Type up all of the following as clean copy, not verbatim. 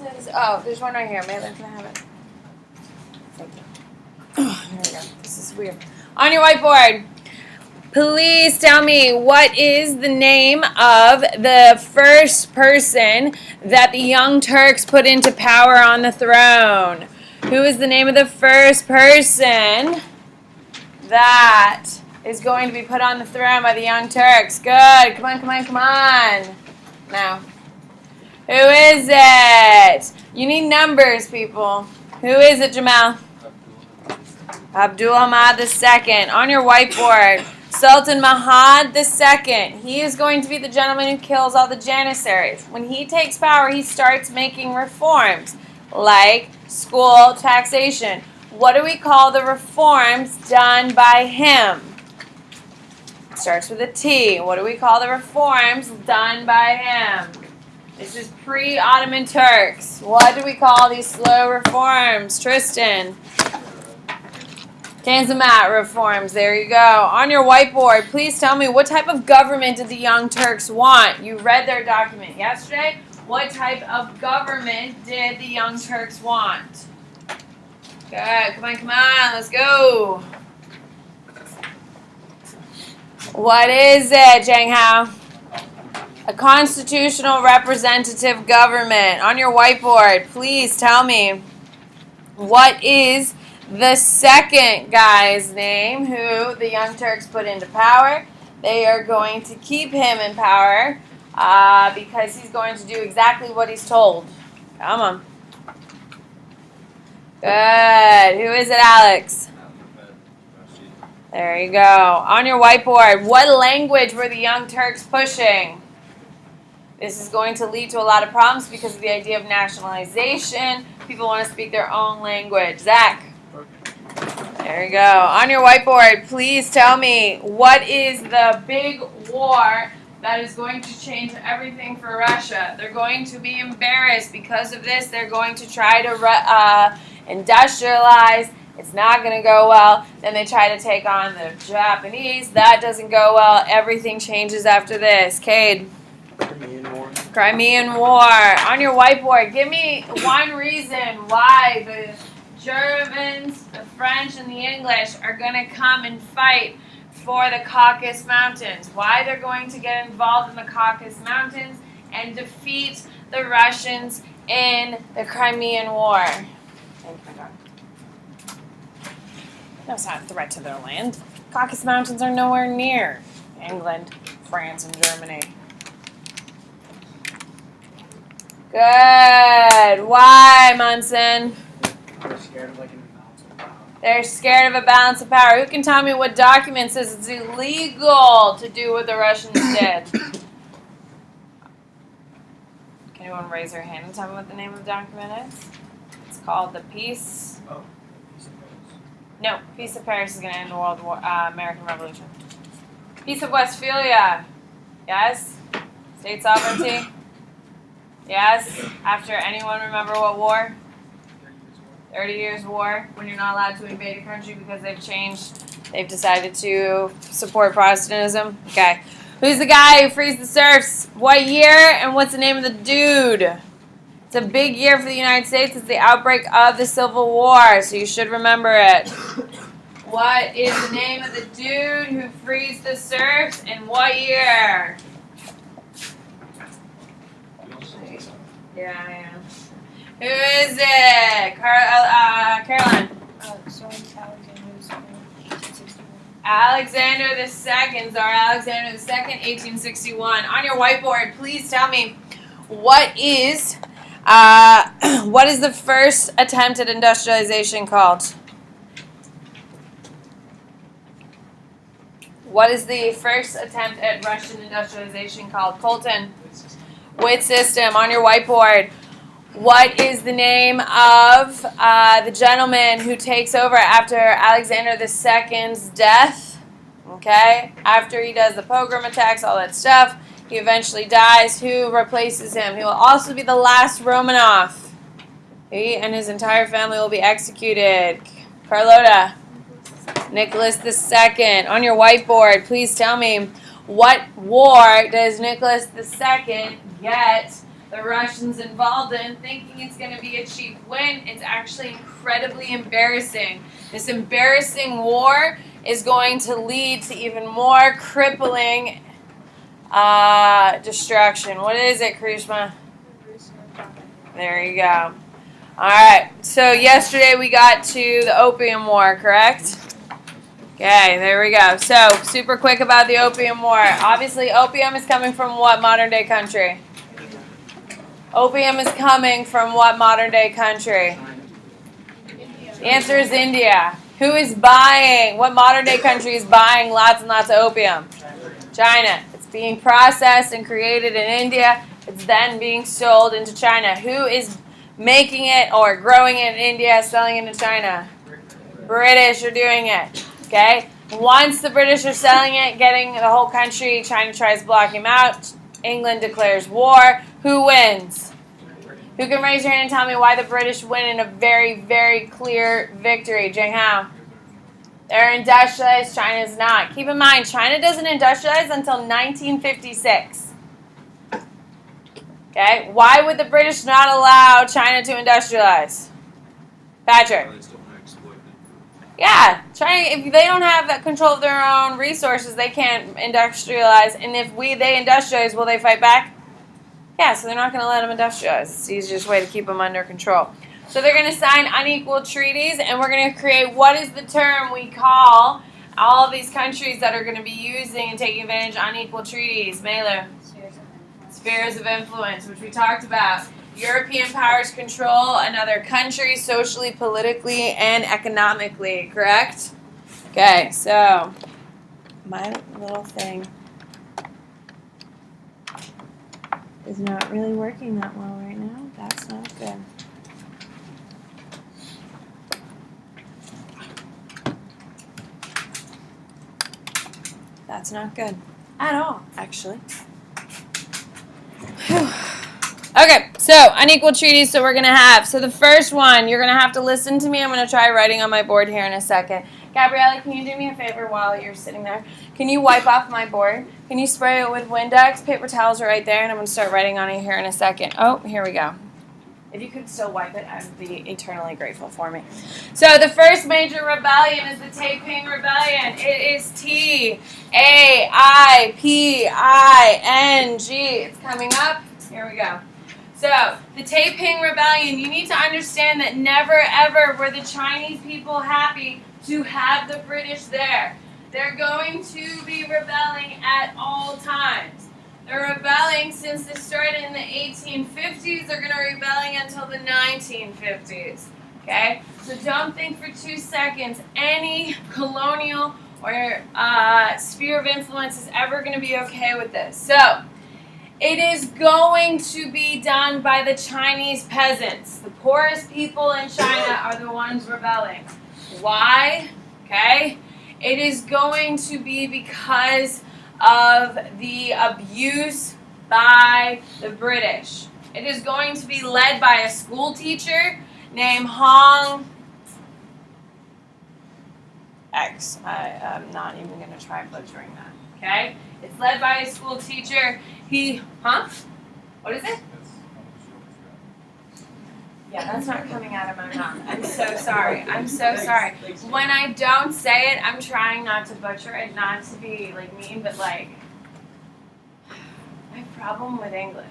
glasses? Oh, there's one right here. Maybe I can have it. Thank you. Oh, here we go. This is weird. On your whiteboard, please tell me what is the name of the first person that the Young Turks put into power on the throne? Who is the name of the first person that is going to be put on the throne by the Young Turks? Good. Come on, come on, come on. Now. Who is it? You need numbers, people. Who is it, Jamal? Abdul Hamid II. On your whiteboard, Sultan Mahmud II. He is going to be the gentleman who kills all the Janissaries. When he takes power, he starts making reforms, like school taxation. What do we call the reforms done by him? It starts with a T. What do we call the reforms done by him? This is pre-Ottoman Turks. What do we call these slow reforms? Tristan. Tanzimat reforms. There you go. On your whiteboard, please tell me, what type of government did the Young Turks want? You read their document yesterday. What type of government did the Young Turks want? Good. Come on, come on. Let's go. What is it, Zhang Hao? A constitutional representative government. On your whiteboard, please tell me, what is the second guy's name who the Young Turks put into power? They are going to keep him in power because he's going to do exactly what he's told. Come on. Good. Who is it, Alex? There you go. On your whiteboard, what language were the Young Turks pushing? This is going to lead to a lot of problems because of the idea of nationalization. People want to speak their own language. Zach. There you go. On your whiteboard, please tell me, what is the big war that is going to change everything for Russia? They're going to be embarrassed because of this. They're going to try to industrialize. It's not going to go well. Then they try to take on the Japanese. That doesn't go well. Everything changes after this. Cade. Crimean War. On your whiteboard, give me one reason why the Germans, the French, and the English are going to come and fight for the Caucasus Mountains. Why they're going to get involved in the Caucasus Mountains and defeat the Russians in the Crimean War. Oh my God. That's not a threat to their land. Caucasus Mountains are nowhere near England, France, and Germany. Good. Why, Munson? They're scared of like an imbalance of power. They're scared of a balance of power. Who can tell me what document says it's illegal to do what the Russians did? Can anyone raise their hand and tell me what the name of the document is? It's called the Peace. Oh, Peace of Paris. No, Peace of Paris is going to end the World War, American Revolution. Peace of Westphalia. Yes? State sovereignty. Yes? After anyone remember what war? 30 Years War, when you're not allowed to invade a country because they've decided to support Protestantism. Okay. Who's the guy who frees the serfs? What year and what's the name of the dude? It's a big year for the United States. It's the outbreak of the Civil War, so you should remember it. What is the name of the dude who frees the serfs and what year? Yeah. Who is it? Caroline. So it's Alexander the Second, Tsar Alexander the Second, 1861. On your whiteboard, please tell me, what is the first attempt at industrialization called? What is the first attempt at Russian industrialization called? Colton. Witt system. On your whiteboard, what is the name of the gentleman who takes over after Alexander II's death? Okay, after he does the pogrom attacks, all that stuff, he eventually dies. Who replaces him? He will also be the last Romanov. He and his entire family will be executed. Carlota. Nicholas II. On your whiteboard, please tell me, what war does Nicholas II get the Russians involved in, thinking it's going to be a cheap win. It's actually incredibly embarrassing. This embarrassing war is going to lead to even more crippling destruction. What is it, Krishma? There you go. All right. So yesterday we got to the Opium War, correct? Okay, there we go. So, super quick about the Opium War. Obviously, opium is coming from what modern day country? Opium is coming from what modern day country? The answer is India. Who is buying? What modern day country is buying lots and lots of opium? China. It's being processed and created in India. It's then being sold into China. Who is making it or growing it in India, selling it in China? British are doing it. Okay? Once the British are selling it, getting the whole country, China tries blocking them out. England declares war. Who wins? Who can raise your hand and tell me why the British win in a very, very clear victory? Jing Hao. They're industrialized. China's not. Keep in mind, China doesn't industrialize until 1956. Okay? Why would the British not allow China to industrialize? Patrick. Yeah, China, if they don't have control of their own resources, they can't industrialize. And if they industrialize, will they fight back? Yeah, so they're not going to let them industrialize. It's the easiest way to keep them under control. So they're going to sign unequal treaties, and we're going to create what is the term we call all of these countries that are going to be using and taking advantage of unequal treaties. Melu. Spheres of influence, which we talked about. European powers control another country socially, politically, and economically, correct? Okay, so my little thing is not really working that well right now. That's not good. That's not good at all, actually. Whew. Okay, so unequal treaties, so we're going to have. So the first one, you're going to have to listen to me. I'm going to try writing on my board here in a second. Gabriella, can you do me a favor while you're sitting there? Can you wipe off my board? Can you spray it with Windex? Paper towels are right there, and I'm going to start writing on it here in a second. Oh, here we go. If you could still wipe it, I would be eternally grateful for me. So the first major rebellion is the Taiping Rebellion. It is Taiping. It's coming up. Here we go. So, the Taiping Rebellion, you need to understand that never ever were the Chinese people happy to have the British there. They're going to be rebelling at all times. They're rebelling since they started in the 1850s. They're going to be rebelling until the 1950s. Okay? So don't think for 2 seconds any colonial or sphere of influence is ever going to be okay with this. So, it is going to be done by the Chinese peasants. The poorest people in China are the ones rebelling. Why? Okay? It is going to be because of the abuse by the British. It is going to be led by a school teacher named Hong X. I'm not even going to try butchering that. Okay? It's led by a school teacher. What is it? Yeah, that's not coming out of my mouth. I'm so sorry. I'm so sorry. When I don't say it, I'm trying not to butcher it, not to be like mean, but like my problem with English.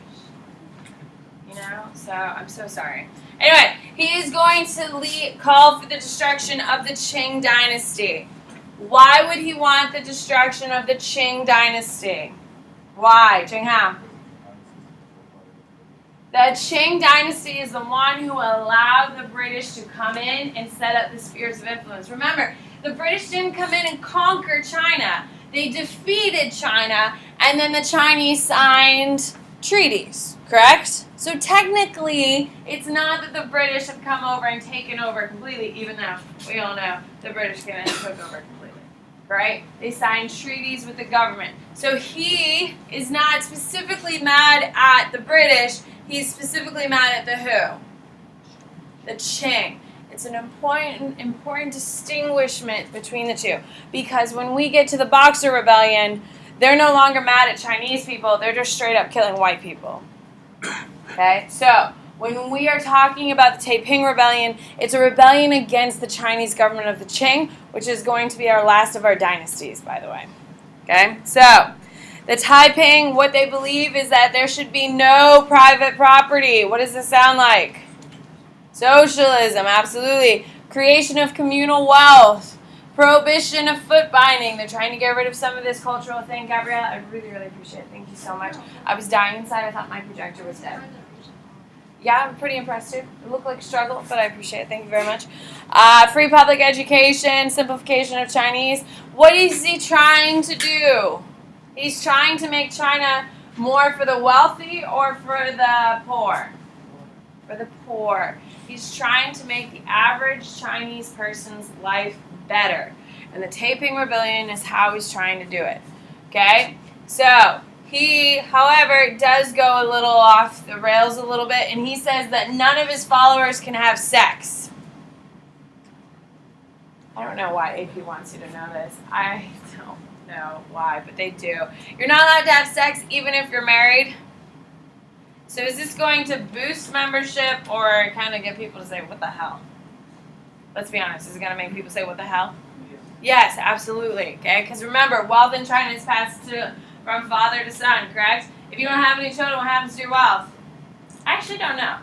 You know? So I'm so sorry. Anyway, he is going to call for the destruction of the Qing dynasty. Why would he want the destruction of the Qing dynasty? Why? Jing Hao. The Qing dynasty is the one who allowed the British to come in and set up the spheres of influence. Remember, the British didn't come in and conquer China. They defeated China, and then the Chinese signed treaties, correct? So technically, it's not that the British have come over and taken over completely, even though we all know the British came in and took over completely. Right? They signed treaties with the government. So he is not specifically mad at the British. He's specifically mad at the who? The Qing. It's an important distinguishment between the two. Because when we get to the Boxer Rebellion, they're no longer mad at Chinese people. They're just straight up killing white people. Okay, so when we are talking about the Taiping Rebellion, it's a rebellion against the Chinese government of the Qing, which is going to be our last of our dynasties, by the way. Okay, so the Taiping, what they believe is that there should be no private property. What does this sound like? Socialism, absolutely. Creation of communal wealth. Prohibition of foot binding. They're trying to get rid of some of this cultural thing. Gabrielle, I really, really appreciate it. Thank you so much. I was dying inside. I thought my projector was dead. Yeah, I'm pretty impressed too. It looked like a struggle, but I appreciate it. Thank you very much. Free public education, simplification of Chinese. What is he trying to do? He's trying to make China more for the wealthy or for the poor? For the poor. He's trying to make the average Chinese person's life better. And the Taiping Rebellion is how he's trying to do it. Okay? So, he, however, does go a little off the rails a little bit, and he says that none of his followers can have sex. I don't know why AP wants you to know this. I don't know why, but they do. You're not allowed to have sex even if you're married. So is this going to boost membership or kind of get people to say, what the hell? Let's be honest. Is it going to make people say, what the hell? Yes, absolutely. Okay, because remember, wealth in China is passed from father to son, correct? If you don't have any children, what happens to your wealth? I actually don't know.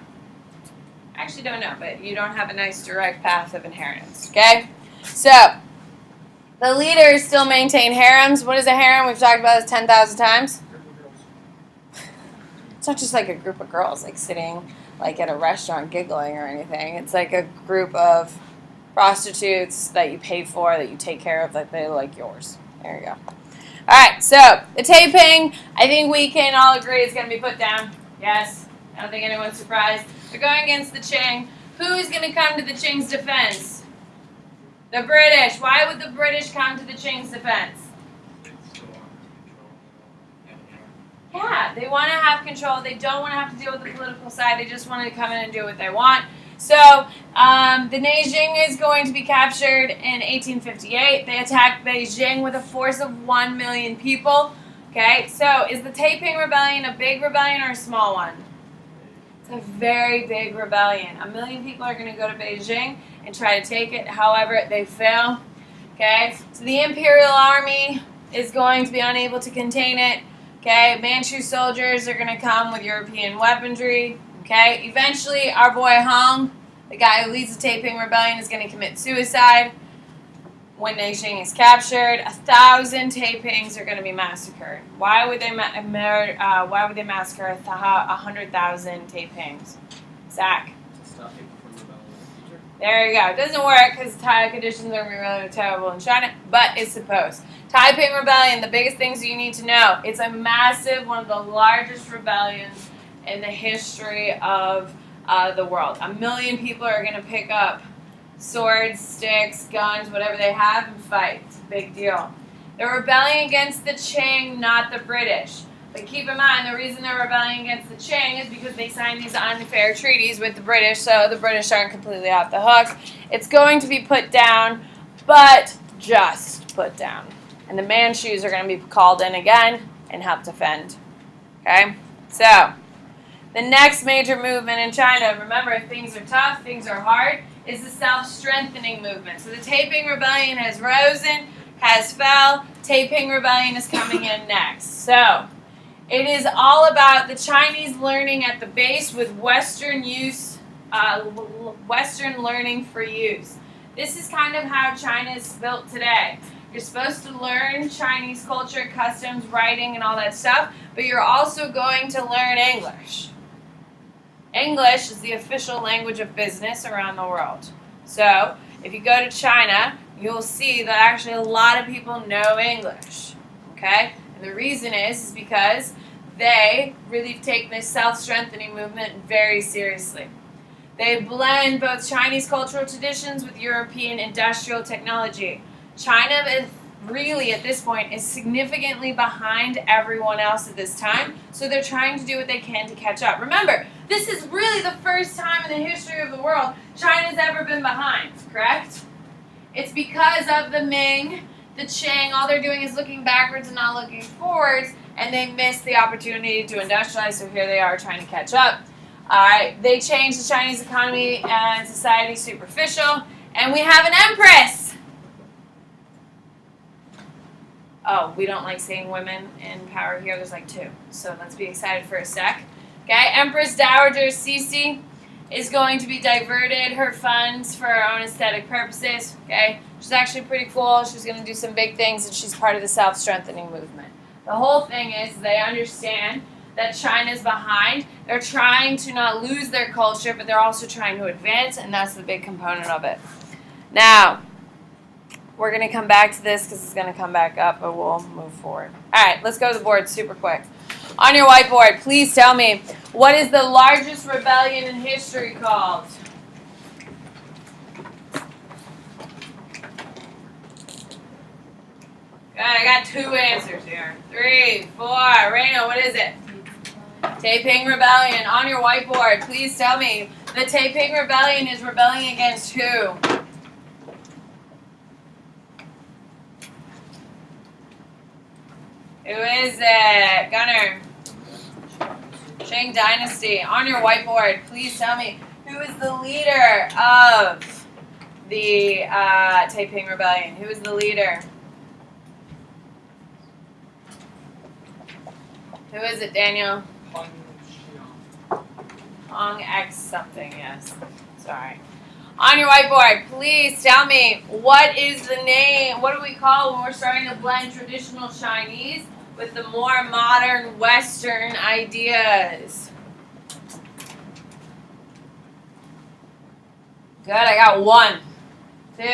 But you don't have a nice direct path of inheritance, okay? So, the leaders still maintain harems. What is a harem? We've talked about this 10,000 times. It's not just like a group of girls like sitting like at a restaurant giggling or anything. It's like a group of prostitutes that you pay for, that you take care of, that they're like yours. There you go. All right, so the Taiping, I think we can all agree is going to be put down. Yes, I don't think anyone's surprised. They're going against the Qing. Who is going to come to the Qing's defense? The British. Why would the British come to the Qing's defense? Yeah, they want to have control. They don't want to have to deal with the political side. They just want to come in and do what they want. So, the Nanjing is going to be captured in 1858. They attacked Beijing with a force of 1 million people. Okay, so is the Taiping Rebellion a big rebellion or a small one? It's a very big rebellion. 1 million people are going to go to Beijing and try to take it. However, they fail. Okay, so the Imperial Army is going to be unable to contain it. Okay, Manchu soldiers are going to come with European weaponry. Okay, eventually our boy Hong, the guy who leads the Taiping Rebellion, is going to commit suicide. When Nanjing is captured, 1,000 Taipings are going to be massacred. Why would they massacre 100,000 Taipings? Zach. There you go. It doesn't work because Thai conditions are going to be really terrible in China, but it's supposed. Taiping Rebellion, the biggest things you need to know. It's a massive, one of the largest rebellions in the history of the world. 1 million people are going to pick up swords, sticks, guns, whatever they have, and fight. It's a big deal. They're rebelling against the Qing, not the British. But keep in mind, the reason they're rebelling against the Qing is because they signed these unfair treaties with the British, so the British aren't completely off the hook. It's going to be put down, but just put down. And the Manchus are going to be called in again and help defend. Okay? So, the next major movement in China, remember, if things are tough, things are hard, is the self-strengthening movement. So the Taiping Rebellion has risen, has fell. Taiping Rebellion is coming in next. So, it is all about the Chinese learning at the base with Western learning for use. This is kind of how China is built today. You're supposed to learn Chinese culture, customs, writing, and all that stuff, but you're also going to learn English. English is the official language of business around the world. So, if you go to China, you'll see that actually a lot of people know English. Okay? And the reason is because they really take this self-strengthening movement very seriously. They blend both Chinese cultural traditions with European industrial technology. China is really, at this point, is significantly behind everyone else at this time, so they're trying to do what they can to catch up. Remember, this is really the first time in the history of the world China's ever been behind, correct? It's because of the Ming, the Qing, all they're doing is looking backwards and not looking forwards, and they missed the opportunity to industrialize, so here they are trying to catch up. All right, they changed the Chinese economy and society superficial, and we have an empress. Oh, we don't like saying women in power here. There's like 2, so let's be excited for a sec. Okay, Empress Dowager Cece is going to be diverted her funds for her own aesthetic purposes. Okay, she's actually pretty cool. She's going to do some big things, and she's part of the self-strengthening movement. The whole thing is they understand that China's behind. They're trying to not lose their culture, but they're also trying to advance, and that's the big component of it. Now, we're going to come back to this because it's going to come back up, but we'll move forward. All right, let's go to the board super quick. On your whiteboard, please tell me, what is the largest rebellion in history called? Good, I got 2 answers here. 3, 4. Raina, what is it? Taiping Rebellion. On your whiteboard, please tell me, the Taiping Rebellion is rebelling against who? Who is it? Gunnar. Qing Dynasty. On your whiteboard, please tell me, who is the leader of the Taiping Rebellion? Who is the leader? Who is it, Daniel? Hong X something, yes. Sorry. On your whiteboard, please tell me, what is the name, what do we call when we're starting to blend traditional Chinese with the more modern Western ideas? Good, I got 1, 2,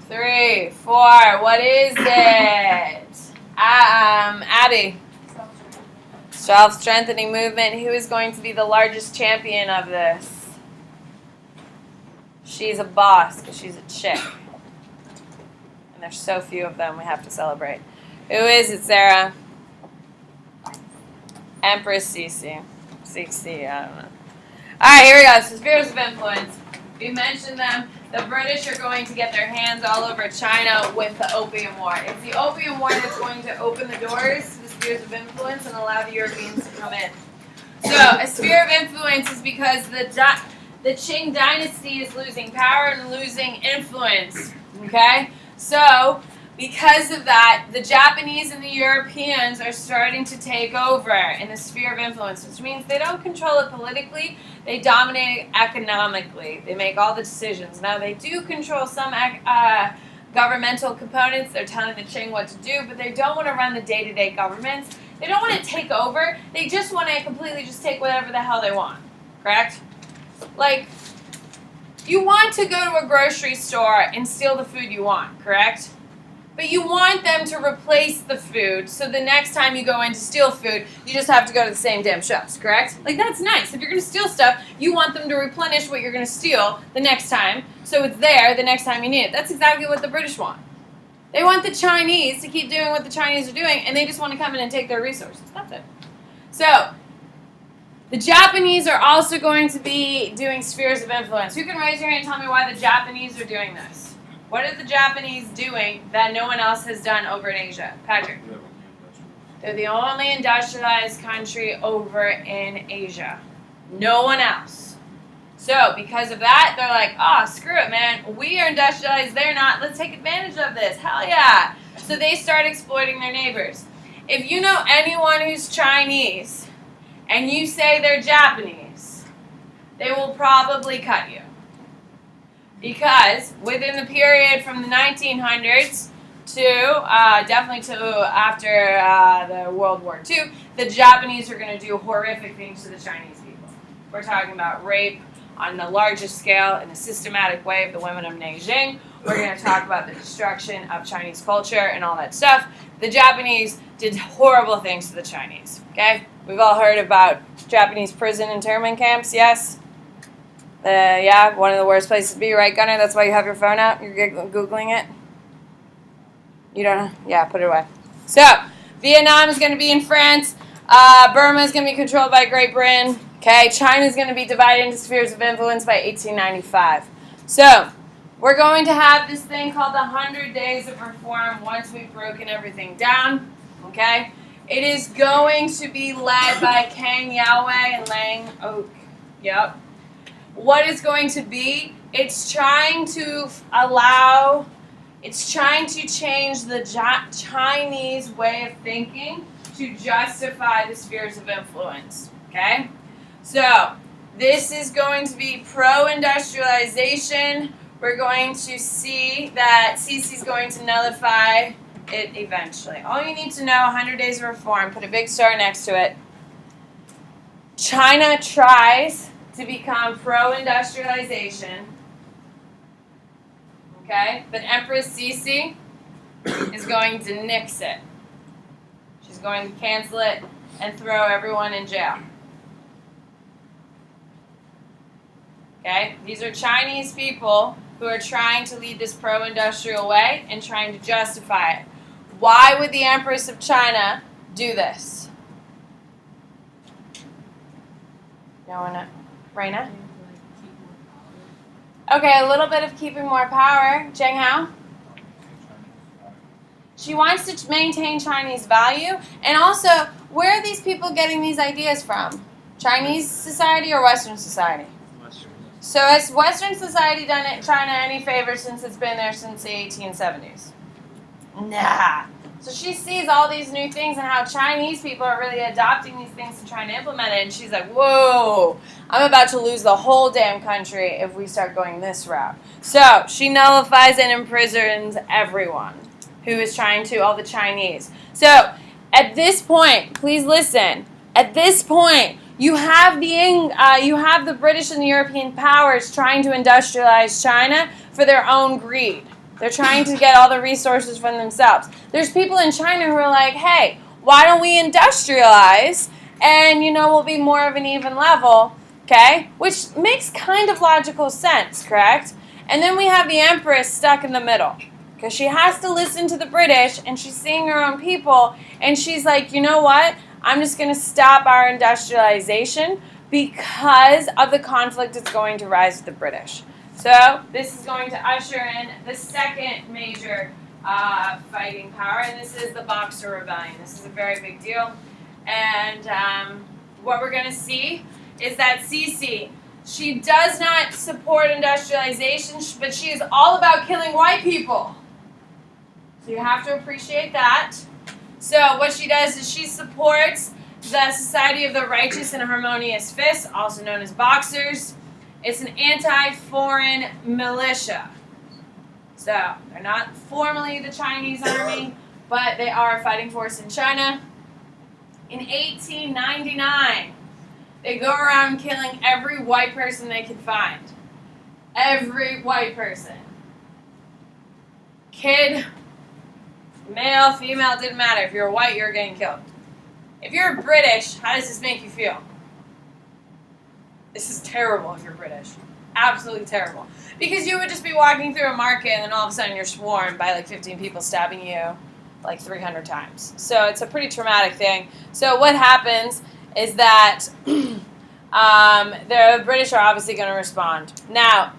3, 4. What is it? Abby. Self-strengthening movement. Who is going to be the largest champion of this? She's a boss because she's a chick. And there's so few of them we have to celebrate. Who is it, Sarah? Empress Cece. Cece, I don't know. Alright, here we go. So spheres of influence. We mentioned them. The British are going to get their hands all over China with the Opium War. It's the Opium War that's going to open the doors to the spheres of influence and allow the Europeans to come in. So a sphere of influence is because the Qing dynasty is losing power and losing influence. Okay? So because of that, the Japanese and the Europeans are starting to take over in the sphere of influence, which means they don't control it politically, they dominate economically. They make all the decisions. Now, they do control some governmental components. They're telling the Qing what to do, but they don't want to run the day-to-day governments. They don't want to take over. They just want to completely just take whatever the hell they want. Correct? Like, you want to go to a grocery store and steal the food you want, correct? But you want them to replace the food, so the next time you go in to steal food, you just have to go to the same damn shelves, correct? Like, that's nice. If you're going to steal stuff, you want them to replenish what you're going to steal the next time, so it's there the next time you need it. That's exactly what the British want. They want the Chinese to keep doing what the Chinese are doing, and they just want to come in and take their resources. That's it. So, the Japanese are also going to be doing spheres of influence. Who can raise your hand and tell me why the Japanese are doing this? What are the Japanese doing that no one else has done over in Asia? Patrick? They're the only industrialized country over in Asia. No one else. So, because of that, they're like, oh, screw it, man. We are industrialized. They're not. Let's take advantage of this. Hell yeah. So they start exploiting their neighbors. If you know anyone who's Chinese and you say they're Japanese, they will probably cut you. Because within the period from the 1900s to definitely to after the World War II, the Japanese are going to do horrific things to the Chinese people. We're talking about rape on the largest scale in a systematic way of the women of Nanjing. We're going to talk about the destruction of Chinese culture and all that stuff. The Japanese did horrible things to the Chinese. Okay? We've all heard about Japanese prison internment camps, yes? Yeah, one of the worst places to be, right, Gunnar? That's why you have your phone out? You're Googling it? You don't know? Yeah, put it away. So, Vietnam is going to be in France. Burma is going to be controlled by Great Britain. Okay, China is going to be divided into spheres of influence by 1895. So, we're going to have this thing called the 100 Days of Reform once we've broken everything down. Okay? It is going to be led by Kang Yawei and Lang Oak. Yep. What it's going to be, it's trying to allow, it's trying to change the Chinese way of thinking to justify the spheres of influence. Okay? So, this is going to be pro-industrialization. We're going to see that CC is going to nullify it eventually. All you need to know, 100 Days of Reform, put a big star next to it. China tries to become pro-industrialization. Okay? But Empress Sisi is going to nix it. She's going to cancel it and throw everyone in jail. Okay? These are Chinese people who are trying to lead this pro-industrial way and trying to justify it. Why would the Empress of China do this? No one, Raina? Okay, a little bit of keeping more power. Zheng Hao? She wants to maintain Chinese value. And also, where are these people getting these ideas from? Chinese society or Western society? So has Western society done China any favor since it's been there since the 1870s? Nah. So she sees all these new things and how Chinese people are really adopting these things and trying to implement it. And she's like, whoa, I'm about to lose the whole damn country if we start going this route. So she nullifies and imprisons everyone who is trying to, all the Chinese. So at this point, please listen. At this point, you have the British and the European powers trying to industrialize China for their own greed. They're trying to get all the resources from themselves. There's people in China who are like, hey, why don't we industrialize and, we'll be more of an even level, okay? Which makes kind of logical sense, correct? And then we have the Empress stuck in the middle because she has to listen to the British and she's seeing her own people and she's like, you know what? I'm just going to stop our industrialization because of the conflict that's going to rise with the British. So this is going to usher in the second major fighting power, and this is the Boxer Rebellion. This is a very big deal. And what we're going to see is that Sisi, she does not support industrialization, but she is all about killing white people. So you have to appreciate that. So what she does is she supports the Society of the Righteous and Harmonious Fists, also known as Boxers. It's an anti-foreign militia. So they're not formally the Chinese army, but they are a fighting force in China. In 1899, they go around killing every white person they can find. Every white person. Kid, male, female, didn't matter. If you're white, you're getting killed. If you're British, how does this make you feel? This is terrible if you're British. Absolutely terrible. Because you would just be walking through a market and then all of a sudden you're swarmed by like 15 people stabbing you like 300 times. So it's a pretty traumatic thing. So what happens is that the British are obviously going to respond. Now,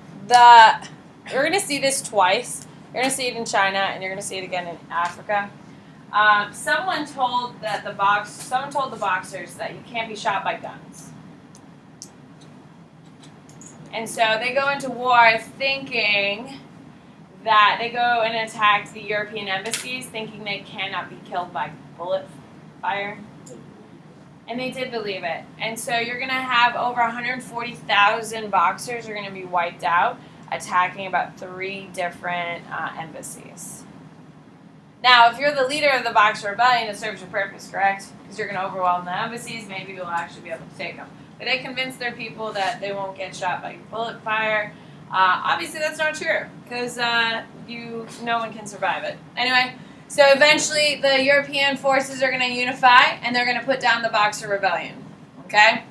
you're going to see this twice. You're going to see it in China and you're going to see it again in Africa. Someone told the Boxers that you can't be shot by guns. And so they go into war thinking that they go and attack the European embassies, thinking they cannot be killed by bullet fire. And they did believe it. And so you're going to have over 140,000 Boxers are going to be wiped out, attacking about 3 different embassies. Now, if you're the leader of the Boxer Rebellion, it serves your purpose, correct? Because you're going to overwhelm the embassies, maybe you'll actually be able to take them. But they convince their people that they won't get shot by bullet fire. Obviously, that's not true, because no one can survive it. Anyway, so eventually the European forces are going to unify, and they're going to put down the Boxer Rebellion. Okay?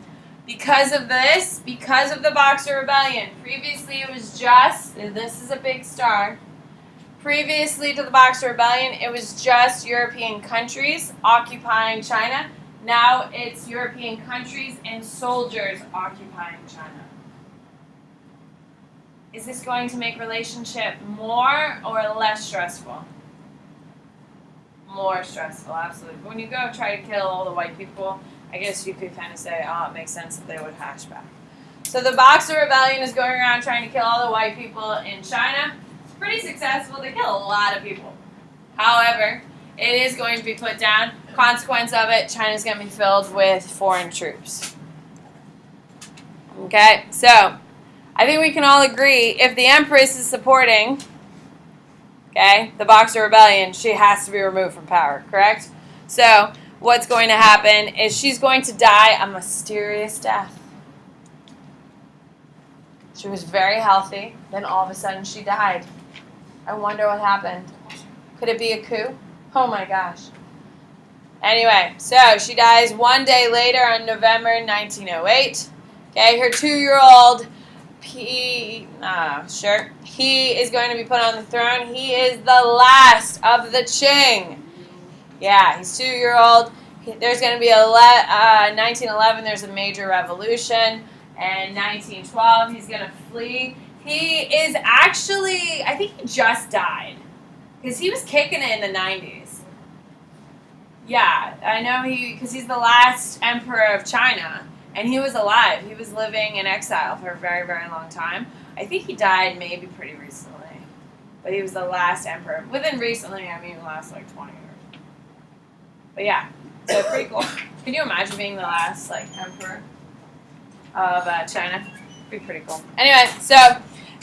Because of this, because of the Boxer Rebellion, previously it was just, and this is a big star, previously to the Boxer Rebellion, it was just European countries occupying China. Now it's European countries and soldiers occupying China. Is this going to make relationship more or less stressful? More stressful, absolutely. When you go try to kill all the white people, I guess you could kind of say, oh, it makes sense that they would hash back. So the Boxer Rebellion is going around trying to kill all the white people in China. It's pretty successful. They kill a lot of people. However, it is going to be put down. Consequence of it, China's going to be filled with foreign troops. Okay, so I think we can all agree if the Empress is supporting, okay, the Boxer Rebellion, she has to be removed from power, correct? So what's going to happen is she's going to die a mysterious death. She was very healthy, then all of a sudden she died. I wonder what happened. Could it be a coup? Oh my gosh. Anyway, so she dies one day later on November 1908. Okay, her 2-year-old, he is going to be put on the throne. He is the last of the Qing. Yeah, he's 2-year-old. There's going to be 1911, there's a major revolution. And 1912, he's going to flee. He is actually, I think he just died. Because he was kicking it in the 90s. Yeah, I know because he's the last emperor of China. And he was alive. He was living in exile for a very, very long time. I think he died maybe pretty recently. But he was the last emperor. Within recently, I mean the last like 20 years. But yeah, so pretty cool. Can you imagine being the last like emperor of China? Be pretty cool. Anyway, so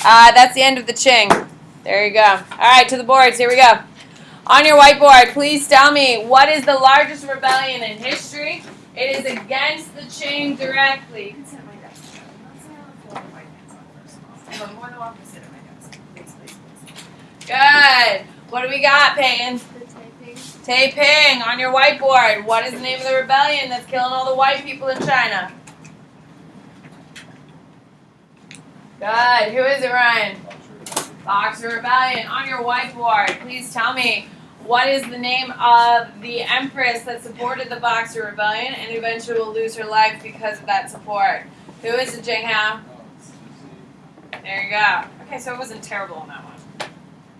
that's the end of the Qing. There you go. All right, to the boards. Here we go. On your whiteboard, please tell me what is the largest rebellion in history. It is against the Qing directly. You can sit at my desk. I'm not sitting on the floor with my pants on first of all. I have more than welcome to sit at my desk. Please, please, please. Good. What do we got, Peyton? Taiping on your whiteboard. What is the name of the rebellion that's killing all the white people in China? Good. Who is it, Ryan? Boxer Rebellion. On your whiteboard, please tell me what is the name of the empress that supported the Boxer Rebellion and eventually will lose her life because of that support? Who is it, Jing Hao? There you go. Okay, so it wasn't terrible on that one.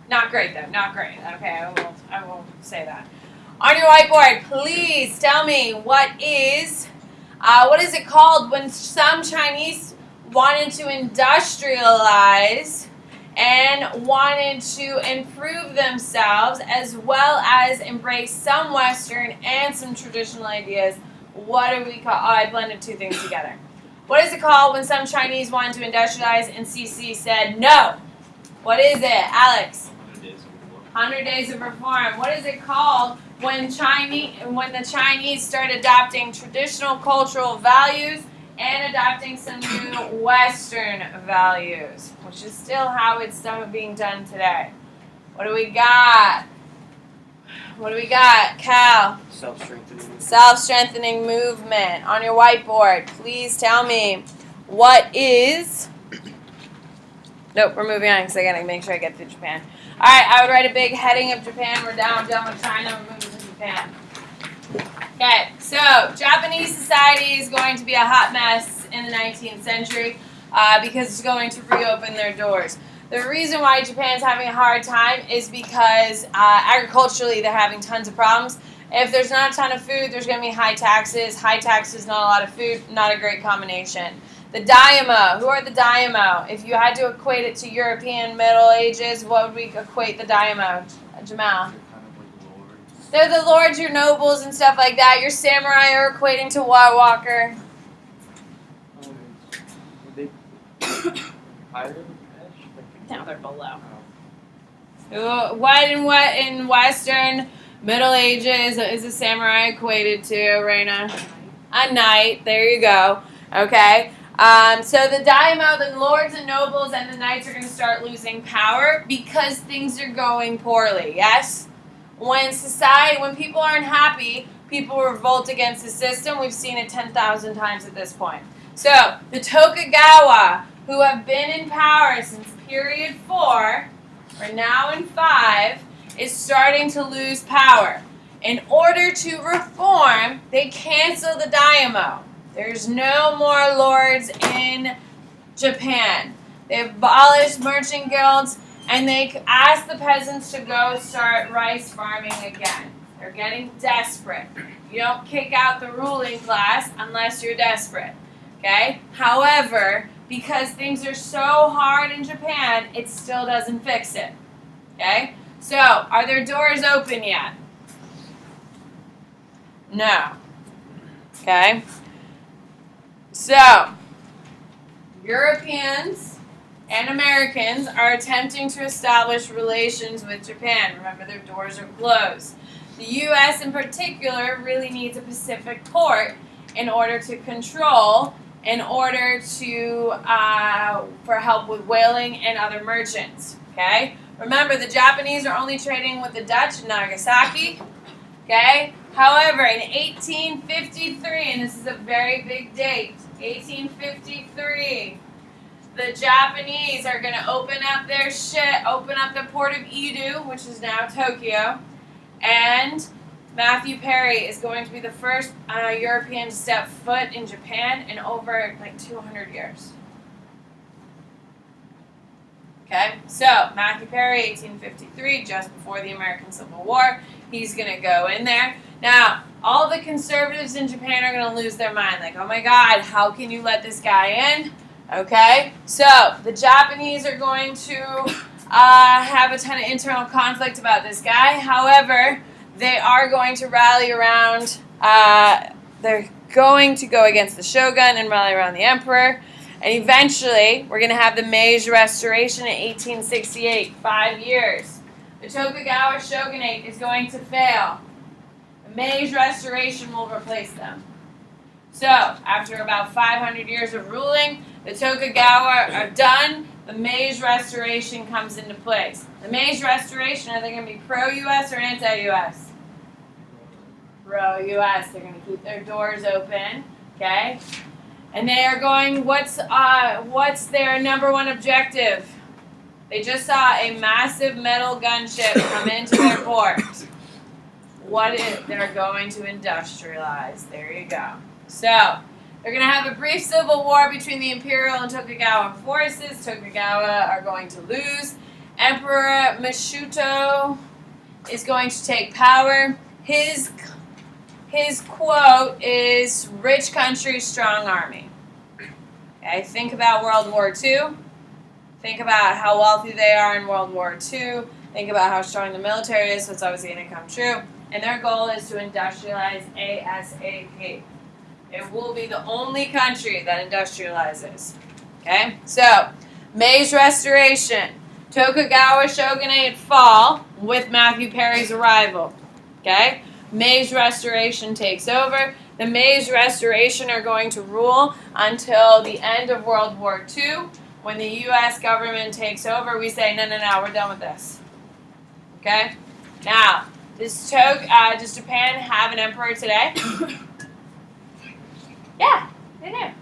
Not great, though. Not great. Okay, I won't say that. On your whiteboard, please tell me what is it called when some Chinese wanted to industrialize and wanted to improve themselves as well as embrace some Western and some traditional ideas. What do we call? Oh, I blended two things together. What is it called when some Chinese wanted to industrialize and CC said no? What is it, Alex? 100 Days of Reform. What is it called when the Chinese start adopting traditional cultural values and adopting some new Western values, which is still how it's being done today? What do we got? What do we got, Cal? Self-strengthening. Self-strengthening movement. On your whiteboard, please tell me what is... Nope, we're moving on because I got to make sure I get through Japan. All right, I would write a big heading of Japan. We're done with China. We're moving to Japan. Okay, so Japanese society is going to be a hot mess in the 19th century because it's going to reopen their doors. The reason why Japan's having a hard time is because agriculturally they're having tons of problems. If there's not a ton of food, there's going to be high taxes. High taxes, not a lot of food, not a great combination. The daimyo. Who are the daimyo? If you had to equate it to European Middle Ages, what would we equate the daimyo? Jamal? They're the lords, your nobles, and stuff like that. Your samurai are equating to what, Walker? They higher? No, they're below. What in Western Middle Ages is a samurai equated to, Raina? A knight. There you go. Okay. So the daimyo, the lords and nobles, and the knights are going to start losing power because things are going poorly. Yes? When people aren't happy, people revolt against the system. We've seen it 10,000 times at this point. So the Tokugawa, who have been in power since period 4, we're now in 5, is starting to lose power. In order to reform, they cancel the daimyo. There's no more lords in Japan. They abolished merchant guilds, and they ask the peasants to go start rice farming again. They're getting desperate. You don't kick out the ruling class unless you're desperate. Okay? However, because things are so hard in Japan, it still doesn't fix it. Okay? So, are their doors open yet? No. Okay? So, Europeans and Americans are attempting to establish relations with Japan. Remember, their doors are closed. The U.S. in particular really needs a Pacific port in order to control, in order to, for help with whaling and other merchants. Okay? Remember, the Japanese are only trading with the Dutch in Nagasaki. Okay? However, in 1853, and this is a very big date, 1853, the Japanese are going to open up the port of Edo, which is now Tokyo, and Matthew Perry is going to be the first European to step foot in Japan in over like 200 years. Okay, so Matthew Perry, 1853, just before the American Civil War, he's going to go in there. Now, all the conservatives in Japan are going to lose their mind, like, oh my God, how can you let this guy in? Okay, so the Japanese are going to have a ton of internal conflict about this guy. However, they are going to rally around, they're going to go against the shogun and rally around the emperor. And eventually, we're going to have the Meiji Restoration in 1868, 5 years. The Tokugawa shogunate is going to fail. The Meiji Restoration will replace them. So, after about 500 years of ruling, the Tokugawa are done. The Meiji Restoration comes into place. The Meiji Restoration, are they going to be pro-U.S. or anti-U.S.? Pro-U.S. They're going to keep their doors open, okay? And they are going, what's their number one objective? They just saw a massive metal gunship come into their port. They're going to industrialize. There you go. So, they're going to have a brief civil war between the Imperial and Tokugawa forces. Tokugawa are going to lose. Emperor Mishuto is going to take power. His quote is, rich country, strong army. Okay, think about World War II. Think about how wealthy they are in World War II. Think about how strong the military is, so it's obviously going to come true. And their goal is to industrialize ASAP. It will be the only country that industrializes. Okay? So, Meiji Restoration. Tokugawa shogunate fall with Matthew Perry's arrival. Okay? Meiji Restoration takes over. The Meiji Restoration are going to rule until the end of World War II. When the U.S. government takes over, we say, no, we're done with this. Okay? Now, does Japan have an emperor today? Yeah, they do.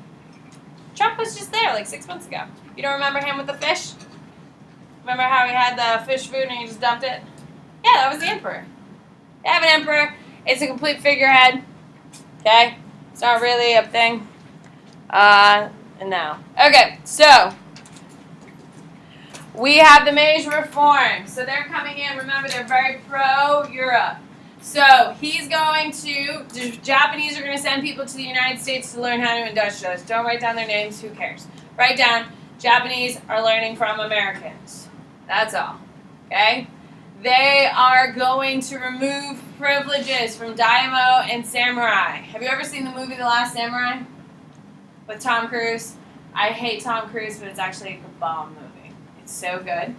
Trump was just there like 6 months ago. You don't remember him with the fish? Remember how he had the fish food and he just dumped it? Yeah, that was the emperor. They have an emperor. It's a complete figurehead. Okay? It's not really a thing. No. Okay, so we have the Meiji Reform. So they're coming in. Remember, they're very pro-Europe. So the Japanese are going to send people to the United States to learn how to industrialize. Don't write down their names. Who cares? Write down, Japanese are learning from Americans. That's all. Okay? They are going to remove privileges from daimyo and samurai. Have you ever seen the movie The Last Samurai? With Tom Cruise? I hate Tom Cruise, but it's actually a bomb movie. It's so good.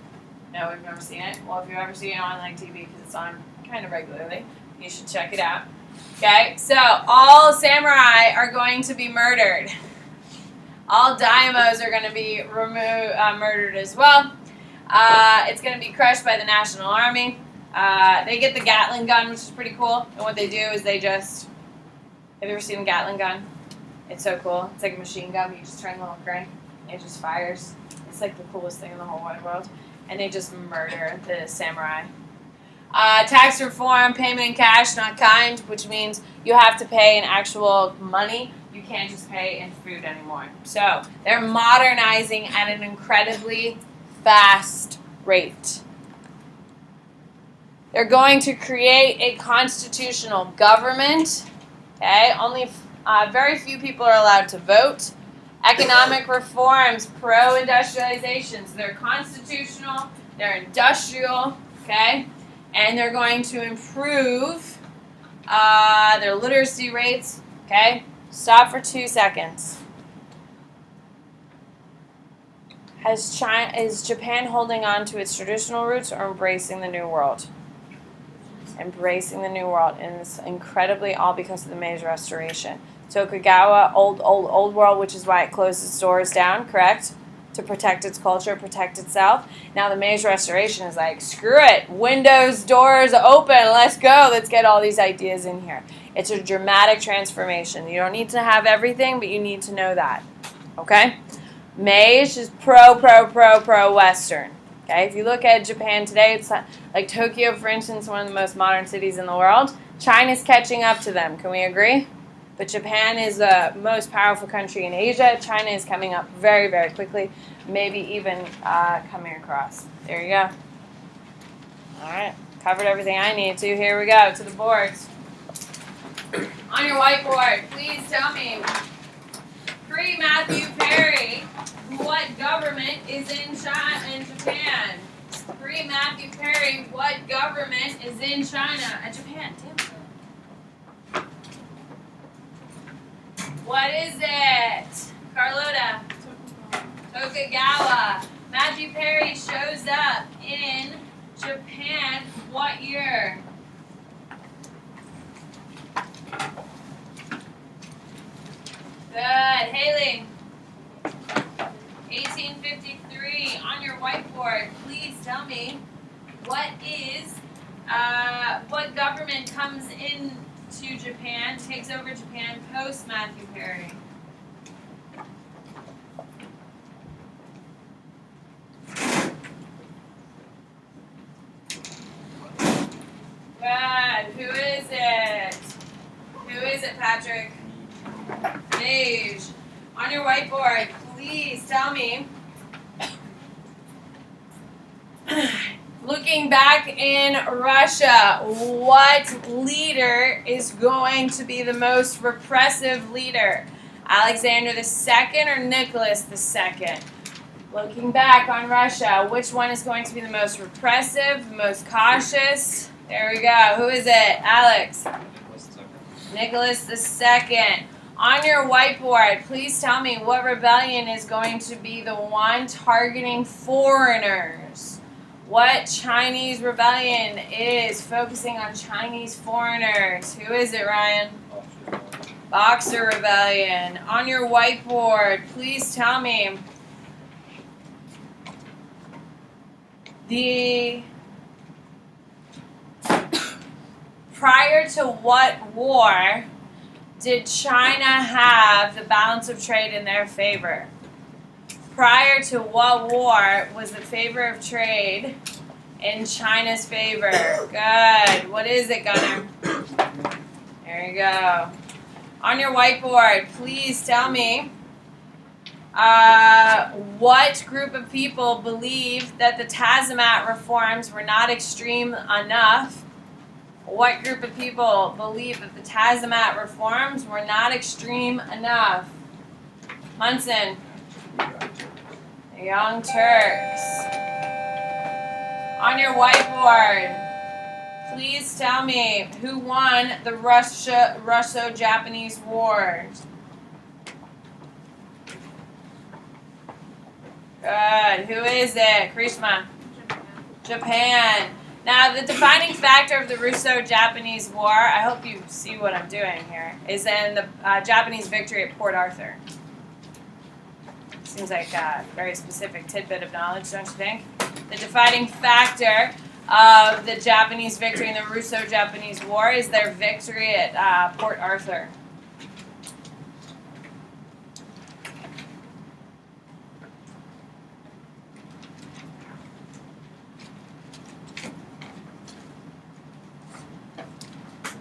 No, we've never seen it. Well, if you've ever seen it on like TV, because it's on kind of regularly, you should check it out. Okay, so all samurai are going to be murdered. All daimyos are going to be murdered as well. It's going to be crushed by the National Army. They get the Gatling gun, which is pretty cool. And what they do is have you ever seen a Gatling gun? It's so cool. It's like a machine gun, but you just turn the little crank, and it just fires. It's like the coolest thing in the whole wide world. And they just murder the samurai. Tax reform, payment in cash, not kind, which means you have to pay in actual money. You can't just pay in food anymore. So they're modernizing at an incredibly fast rate. They're going to create a constitutional government. Okay, only very few people are allowed to vote. Economic reforms, pro-industrialization. So they're constitutional, they're industrial, okay? And they're going to improve their literacy rates, okay? Stop for 2 seconds. Is Japan holding on to its traditional roots or embracing the new world? Embracing the new world, and it's incredibly all because of the Meiji Restoration. Tokugawa, old world, which is why it closed its doors down, correct? To protect its culture, protect itself. Now the Meiji Restoration is like, screw it, windows, doors open, let's go, let's get all these ideas in here. It's a dramatic transformation. You don't need to have everything, but you need to know that, okay? Meiji is pro-Western. Okay, if you look at Japan today, it's like Tokyo, for instance, one of the most modern cities in the world. China's catching up to them. Can we agree? But Japan is the most powerful country in Asia. China is coming up very, very quickly, maybe even coming across. There you go. All right, covered everything I need to. Here we go to the boards. On your whiteboard, please tell me, pre-Matthew Perry, what government is in Japan? Pre-Matthew Perry, what government is in China? Japan, damn it. What is it? Carlota. Tokugawa. Matthew Perry shows up in Japan what year? Good. Haley. 1853. On your whiteboard, please tell me what government comes into Japan, takes over Japan post Matthew Perry? Good. Who is it? Who is it, Patrick? Beige. On your whiteboard, please tell me, looking back in Russia, what leader is going to be the most repressive leader? Alexander II or Nicholas II? Looking back on Russia, which one is going to be the most repressive, the most cautious? There we go. Who is it? Alex. Nicholas II. On your whiteboard, please tell me what rebellion is going to be the one targeting foreigners. What Chinese rebellion is focusing on Chinese foreigners? Who is it, Ryan? Boxer Rebellion. On your whiteboard, please tell me prior to what war did China have the balance of trade in their favor? Prior to what war was the favor of trade in China's favor? Good. What is it, Gunnar? There you go. On your whiteboard, please tell me what group of people believe that the Tazimat reforms were not extreme enough? What group of people believe that the Tazimat reforms were not extreme enough? Munson. The Young Turks. On your whiteboard, please tell me who won the Russo-Japanese Wars. Good. Who is it? Krishma. Japan. Now, the defining factor of the Russo-Japanese War, I hope you see what I'm doing here, is in the Japanese victory at Port Arthur. Seems like a very specific tidbit of knowledge, don't you think? The defining factor of the Japanese victory in the Russo-Japanese War is their victory at Port Arthur.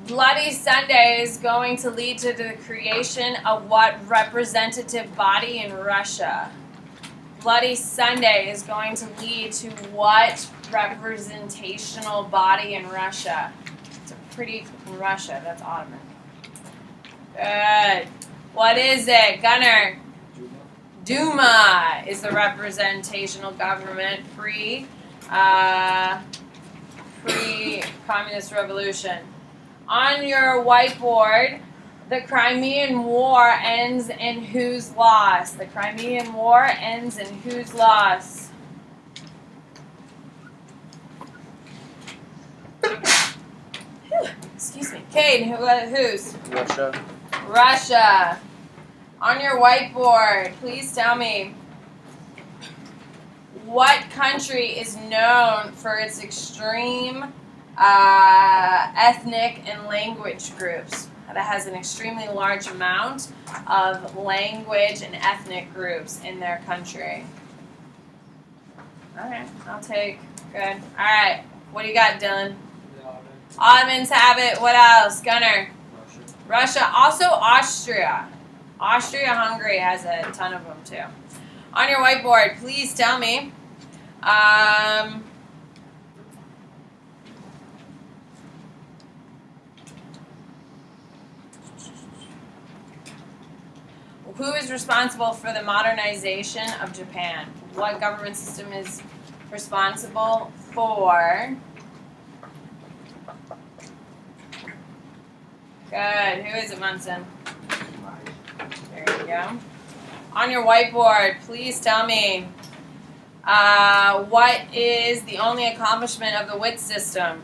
Bloody Sunday is going to lead to the creation of what representative body in Russia? Bloody Sunday is going to lead to what representational body in Russia? It's a pretty in Russia. That's Ottoman. Good. What is it, Gunnar? Duma is the representational government pre-communist revolution. On your whiteboard, the Crimean War ends in whose loss? The Crimean War ends in whose loss? Excuse me. Cade, whose? Russia. Russia. On your whiteboard, please tell me what country is known for its extreme ethnic and language groups. That has an extremely large amount of language and ethnic groups in their country. Okay, I'll take. Good. All right. What do you got, Dylan? Ottomans have it. What else? Gunner. Russia. Also Austria. Austria-Hungary has a ton of them too. On your whiteboard, please tell me. Who is responsible for the modernization of Japan? What government system is responsible for? Good. Who is it, Munson? There you go. On your whiteboard, please tell me what is the only accomplishment of the WIT system?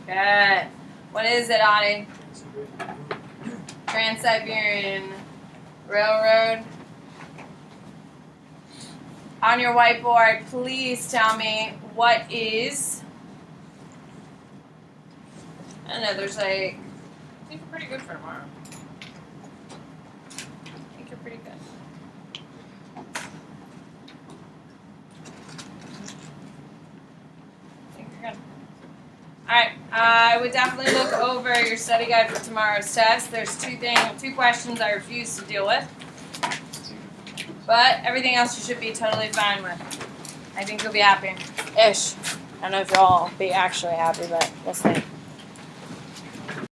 Good. What is it, Adi? Trans-Siberian Railroad. On your whiteboard, please tell me what is. I don't know, there's like. I think you're pretty good for tomorrow. I think you're pretty good. I think you're good. Alright, I would definitely look over your study guide for tomorrow's test. There's two questions I refuse to deal with. But everything else you should be totally fine with. I think you'll be happy. Ish. I don't know if you'll all be actually happy, but we'll see.